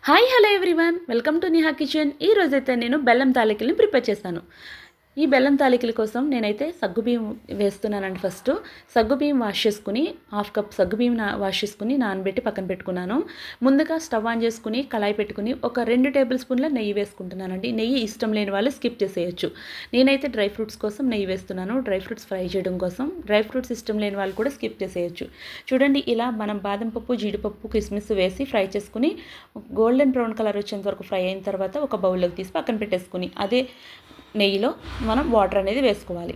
Hi hello everyone, welcome to Niha kitchen. ఈ రోజైతే నేను బెల్లం తాలికల్ని ప్రిపేర్ చేస్తాను. ఈ బెల్లం తాలికల కోసం నేనైతే సగ్గుబియ్యం వేస్తున్నానండి. ఫస్ట్ సగ్గుబియ్యం వాష్ చేసుకుని హాఫ్ కప్ సగ్గుబియ్యం వాష్ చేసుకుని నానబెట్టి పక్కన పెట్టుకున్నాను. ముందుగా స్టవ్ ఆన్ చేసుకుని కళాయి పెట్టుకుని ఒక 2 టేబుల్ స్పూన్ల నెయ్యి వేసుకుంటున్నానండి. నెయ్యి ఇష్టం లేని వాళ్ళు స్కిప్ చేసేయచ్చు. నేనైతే డ్రై ఫ్రూట్స్ కోసం నెయ్యి వేస్తున్నాను, డ్రై ఫ్రూట్స్ ఫ్రై చేయడం కోసం. డ్రై ఫ్రూట్స్ ఇష్టం లేని వాళ్ళు కూడా స్కిప్ చేసేయచ్చు. చూడండి, ఇలా మనం బాదం పప్పు, జీడిపప్పు, కిస్మిస్ వేసి ఫ్రై చేసుకుని గోల్డెన్ బ్రౌన్ కలర్ వచ్చేంత వరకు ఫ్రై అయిన తర్వాత ఒక బౌల్లోకి తీసి పక్కన పెట్టేసుకుని అదే నెయ్యిలో మనం వాటర్ అనేది వేసుకోవాలి.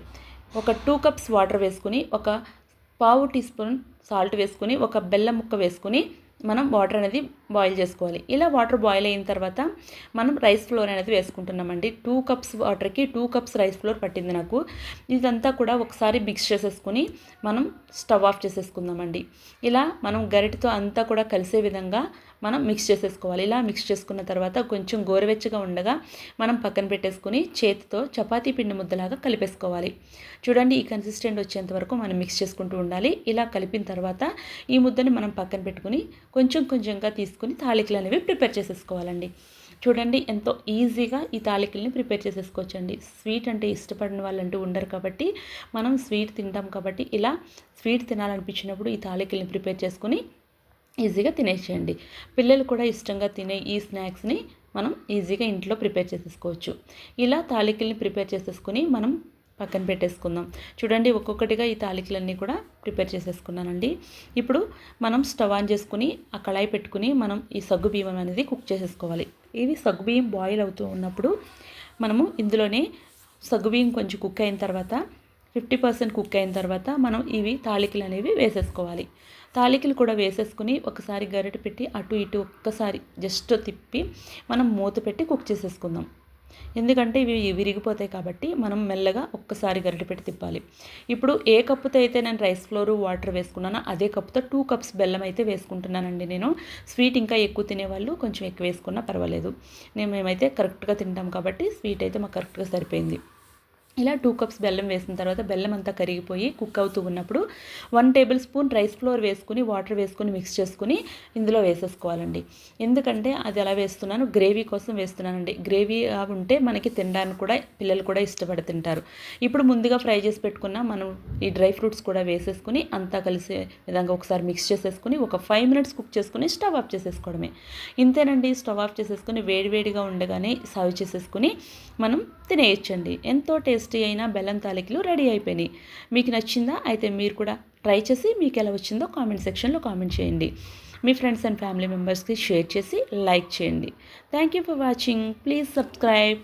ఒక 2 కప్స్ వాటర్ వేసుకుని ఒక పావు టీ స్పూన్ సాల్ట్ వేసుకుని ఒక బెల్లం ముక్క వేసుకుని మనం వాటర్ అనేది బాయిల్ చేసుకోవాలి. ఇలా వాటర్ బాయిల్ అయిన తర్వాత మనం రైస్ ఫ్లోర్ అనేది వేసుకుంటున్నామండి. 2 కప్స్ వాటర్కి 2 కప్స్ రైస్ ఫ్లోర్ పట్టింది నాకు. ఇదంతా కూడా ఒకసారి మిక్స్ చేసేసుకుని మనం స్టవ్ ఆఫ్ చేసేసుకుందామండి. ఇలా మనం గరిటతో అంతా కూడా కలిసే విధంగా మనం మిక్స్ చేసేసుకోవాలి. ఇలా మిక్స్ చేసుకున్న తర్వాత కొంచెం గోరువెచ్చగా ఉండగా మనం పక్కన పెట్టేసుకుని చేతితో చపాతీ పిండి ముద్దలాగా కలిపేసుకోవాలి. చూడండి, ఈ కన్సిస్టెంట్ వచ్చేంత వరకు మనం మిక్స్ చేసుకుంటూ ఉండాలి. ఇలా కలిపిన తర్వాత ఈ ముద్దని మనం పక్కన పెట్టుకుని కొంచెం కొంచెంగా తీసుకుని తాలికలు అనేవి ప్రిపేర్ చేసేసుకోవాలండి. చూడండి, ఎంతో ఈజీగా ఈ తాలికల్ని ప్రిపేర్ చేసేసుకోవచ్చండి. స్వీట్ అంటే ఇష్టపడిన వాళ్ళంటూ ఉండరు కాబట్టి మనం స్వీట్ తింటాం కాబట్టి ఇలా స్వీట్ తినాలనిపించినప్పుడు ఈ తాలికల్ని ప్రిపేర్ చేసుకుని ఈజీగా తినేసేయండి. పిల్లలు కూడా ఇష్టంగా తినే ఈ స్నాక్స్ని మనం ఈజీగా ఇంట్లో ప్రిపేర్ చేసేసుకోవచ్చు. ఇలా తాలికల్ని ప్రిపేర్ చేసేసుకుని మనం పక్కన పెట్టేసుకుందాం. చూడండి, ఒక్కొక్కటిగా ఈ తాలికలన్నీ కూడా ప్రిపేర్ చేసేసుకున్నానండి. ఇప్పుడు మనం స్టవ్ ఆన్ చేసుకుని ఆ కళాయి పెట్టుకుని మనం ఈ సగ్గుబియ్యం అనేది కుక్ చేసేసుకోవాలి. ఇవి సగ్గుబియ్యం బాయిల్ అవుతూ ఉన్నప్పుడు మనము ఇందులోనే సగ్గుబియ్యం కొంచెం కుక్ అయిన తర్వాత 50% కుక్ అయిన తర్వాత మనం ఇవి తాలికలు అనేవి వేసేసుకోవాలి. తాలికలు కూడా వేసేసుకుని ఒకసారి గరిటె పెట్టి అటు ఇటు ఒక్కసారి జస్ట్ తిప్పి మనం మూత పెట్టి కుక్ చేసేసుకుందాం. ఎందుకంటే ఇవి విరిగిపోతాయి కాబట్టి మనం మెల్లగా ఒక్కసారి గరిటె పెట్టి తిప్పాలి. ఇప్పుడు ఏ కప్పుతో అయితే నేను రైస్ ఫ్లోర్ వాటర్ వేసుకున్నానో అదే కప్పుతో 2 కప్స్ బెల్లం అయితే వేసుకుంటున్నానండి. నేను స్వీట్ ఇంకా ఎక్కువ తినేవాళ్ళు కొంచెం ఎక్కువ వేసుకున్నా పర్వాలేదు. మేమైతే కరెక్ట్గా తింటాం కాబట్టి స్వీట్ అయితే మాకు కరెక్ట్గా సరిపోయింది. ఇలా 2 కప్స్ బెల్లం వేసిన తర్వాత బెల్లం అంతా కరిగిపోయి కుక్ అవుతూ ఉన్నప్పుడు 1 టేబుల్ స్పూన్ రైస్ ఫ్లోర్ వేసుకుని వాటర్ వేసుకుని మిక్స్ చేసుకుని ఇందులో వేసేసుకోవాలండి. ఎందుకంటే అది ఎలా వేస్తున్నాను, గ్రేవీ కోసం వేస్తున్నానండి. గ్రేవీ ఉంటే మనకి తినడానికి కూడా పిల్లలు కూడా ఇష్టపడి తింటారు. ఇప్పుడు ముందుగా ఫ్రై చేసి పెట్టుకున్న మనం ఈ డ్రై ఫ్రూట్స్ కూడా వేసేసుకుని అంతా కలిసే విధంగా ఒకసారి మిక్స్ చేసేసుకుని ఒక 5 మినిట్స్ కుక్ చేసుకుని స్టవ్ ఆఫ్ చేసేసుకోవడమే. ఇంతేనండి. స్టవ్ ఆఫ్ చేసేసుకుని వేడివేడిగా ఉండగానే సర్వ్ చేసేసుకుని మనం తినేయచ్చండి. ఎంతో టేస్టీ అయిన బెల్లం తాలికలు రెడీ అయిపోయినాయి. మీకు నచ్చిందా? అయితే మీరు కూడా ట్రై చేసి మీకు ఎలా వచ్చిందో కామెంట్ సెక్షన్లో కామెంట్ చేయండి. మీ ఫ్రెండ్స్ అండ్ ఫ్యామిలీ మెంబర్స్కి షేర్ చేసి లైక్ చేయండి. Thank you for watching. Please subscribe.